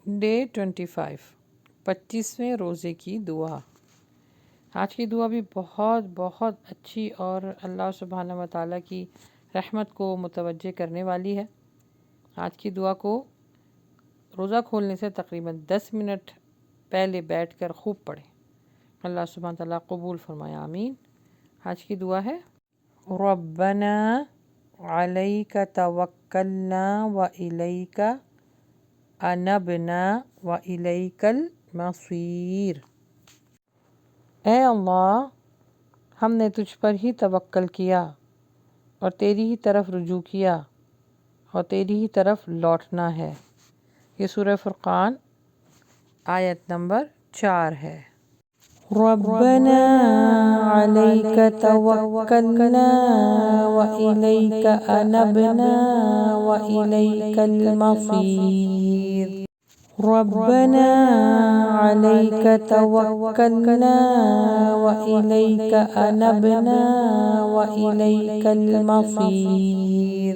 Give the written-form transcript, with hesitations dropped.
Day 25 25ویں روزے کی دعا۔ آج کی دعا بھی بہت بہت اچھی اور اللہ سبحانہ و تعالیٰ کی رحمت کو متوجہ کرنے والی ہے۔ آج کی دعا کو روزہ کھولنے سے تقریباً 10 منٹ پہلے بیٹھ کر خوب پڑھیں۔ اللہ سبحانہ و تعالیٰ قبول فرمائے، آمین۔ آج کی دعا ہے ربنا علیک توکلنا و الیک انبنا و الیک المصیر۔ اے اللہ، ہم نے تجھ پر ہی توکل کیا اور تیری ہی طرف رجوع کیا اور تیری ہی طرف لوٹنا ہے۔ یہ سورہ فرقان آیت نمبر 4 ہے۔ ربنا علیک توکلنا و الیک انبنا و الیک المصیر۔ ربنا علیک توکلنا و الیک انبنا و الیک المصیر۔